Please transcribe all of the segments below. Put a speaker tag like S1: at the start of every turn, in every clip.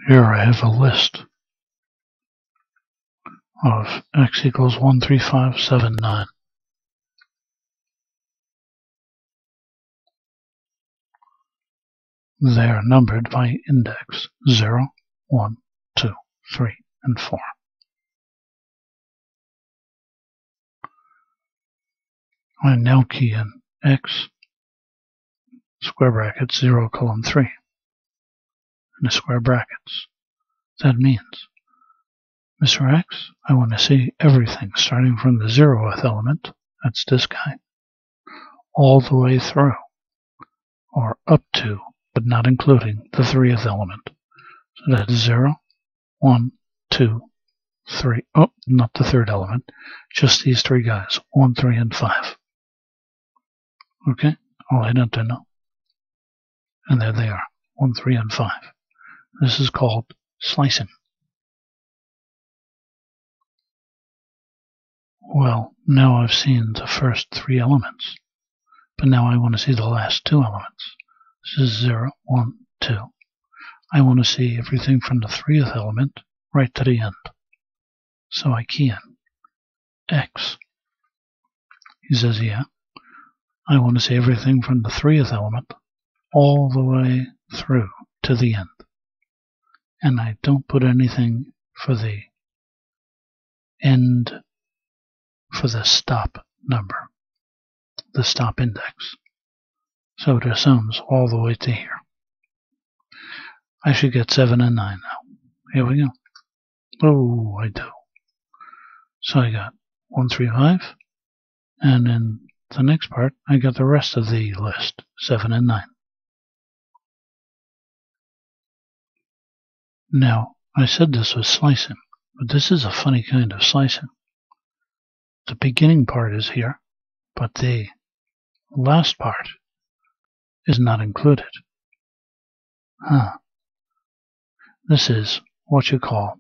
S1: Here I have a list of x equals 13579. They are numbered by index 0, 1, 2, 3, and 4. I now key in x square brackets 0 colon 3 in the square brackets. That means, Mr. X, I want to see everything starting from the 0th element, that's this guy, all the way through, or up to, but not including the 3th element. So that's 0, 1, 2, 3, oh, not the 3rd element, just these 3 guys, 1, 3, and 5. Okay, I'll hit enter now. And there they are, 1, 3, and 5. This is called slicing. Well, now I've seen the first 3 elements, but now I want to see the last 2 elements. This is 0, 1, 2. I want to see everything from the 3rd element right to the end. So I key in X. He says, yeah, I want to see everything from the 3rd element all the way through to the end. And I don't put anything for the end, for the stop number, the stop index. So it assumes all the way to here. I should get 7 and 9 now. Here we go. Oh, I do. So I got 1, 3, 5, and in the next part, I got the rest of the list, 7 and 9. Now, I said this was slicing, but this is a funny kind of slicing. The beginning part is here, but the last part is not included. This is what you call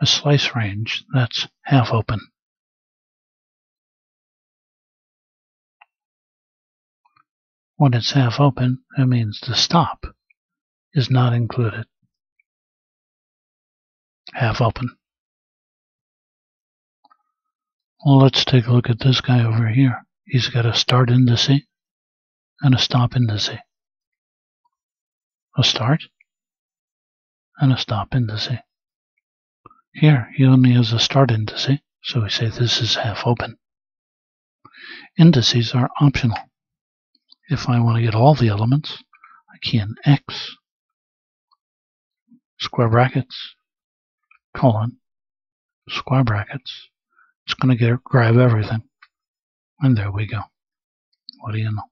S1: a slice range that's half open. When it's half open, it means the stop is not included. Half open. Well, let's take a look at this guy over here. He's got a start indice and a stop indice. A start and a stop indice. Here, he only has a start indice, so we say this is half open. Indices are optional. If I want to get all the elements, I key in X, square brackets, colon, square brackets. It's going to grab everything. And there we go. What do you know?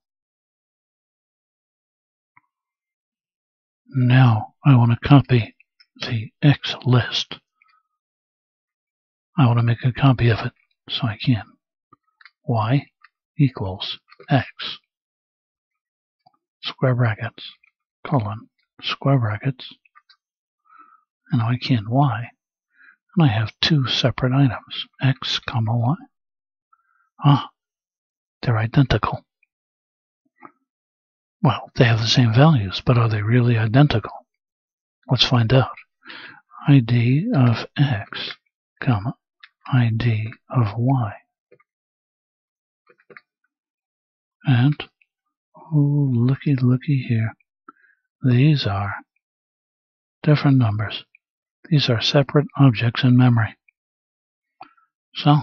S1: Now I want to copy the X list. I want to make a copy of it, so I can. Y equals X, square brackets, colon, square brackets, and I can Y. And I have 2 separate items, X, comma, Y. They're identical. Well, they have the same values, but are they really identical? Let's find out. ID of X, comma, ID of Y. And, oh, looky here. These are different numbers. These are separate objects in memory. So,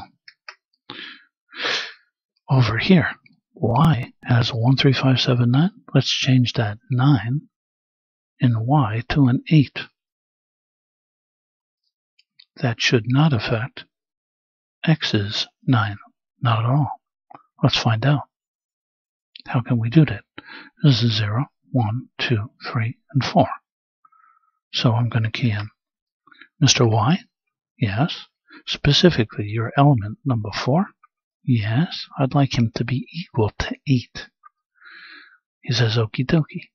S1: over here, Y has 13579. Let's change that 9 in Y to an 8. That should not affect X's 9. Not at all. Let's find out. How can we do that? This is 0, 1, 2, 3, and 4. So I'm going to key in Mr. Y? Yes. Specifically, your element number 4? Yes. I'd like him to be equal to 8. He says, okie dokie.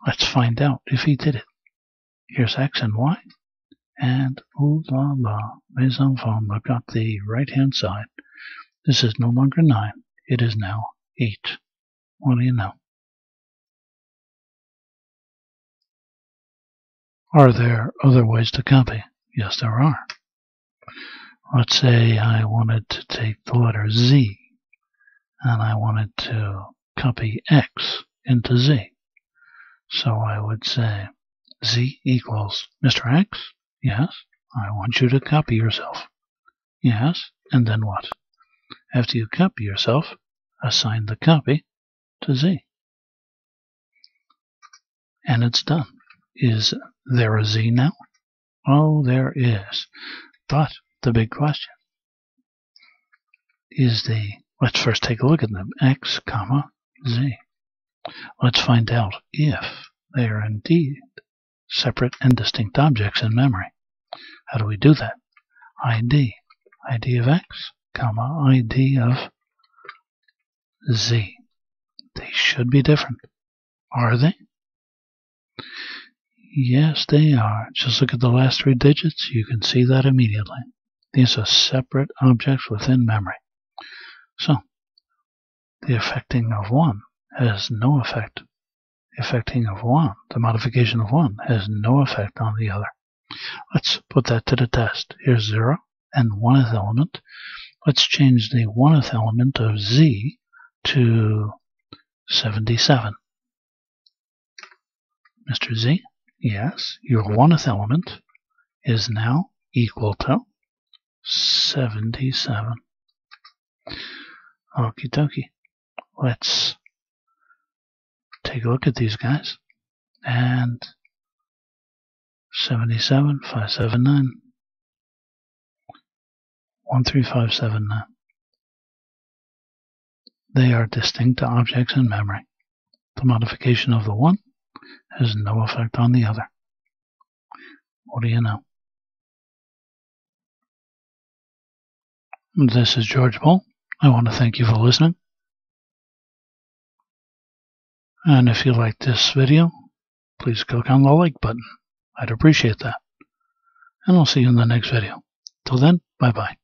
S1: Let's find out if he did it. Here's X and Y. And, ooh la la, mes enfants, look at the right-hand side. This is no longer 9. It is now 8. What do you know? Are there other ways to copy? Yes, there are. Let's say I wanted to take the letter Z and I wanted to copy X into Z. So I would say Z equals Mr. X. Yes. I want you to copy yourself. Yes. And then what? After you copy yourself, assign the copy to Z. And it's done. Is there a Z now? Oh, there is. But the big question is let's first take a look at them. X, comma, Z. Let's find out if they are indeed separate and distinct objects in memory. How do we do that? ID. ID of X, comma, ID of Z. They should be different. Are they? Yes, they are. Just look at the last 3 digits. You can see that immediately. These are separate objects within memory. So, the affecting of one has no effect. The affecting of one, the modification of one, has no effect on the other. Let's put that to the test. Here's 0 and 1th element. Let's change the 1th element of Z to 77. Mr. Z, yes, your 1th element is now equal to 77. Okie dokie. Let's take a look at these guys. And 77, 579, 13579. They are distinct objects in memory. The modification of the one has no effect on the other. What do you know? This is George Boole. I want to thank you for listening. And if you like this video, please click on the like button. I'd appreciate that. And I'll see you in the next video. Till then, bye-bye.